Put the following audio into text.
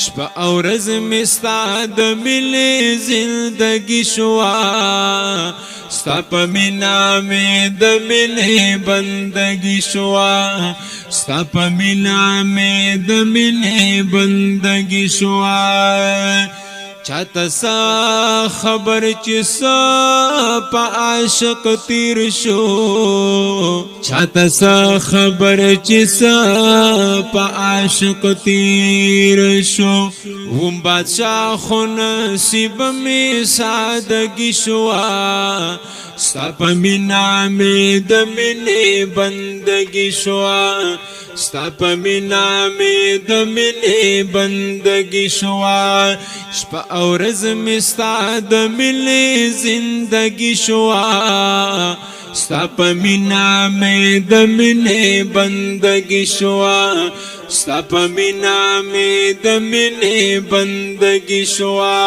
شپه او ورځ مې ستا د مینې زندګي شوه ستا په مینا مې د مینې بندګي شوه ستا په مینا مې د مینې بندګي شوه چاته سا خبر چې سا په عاشق تیر شو چاته سا خبر چې سا په عاشق تیر شو وم بادشاہ خو نصیب می سادگی شوا ستا په مینا مې د مینې بندګي شوا ستا په مینا مې د مینې بندګي شوا شپه او ورځ مې ستا د مینې زندګي شوا ستا په مینا مې د مینې بندګي شوا ستا په مینا مې د مینې بندګي شوا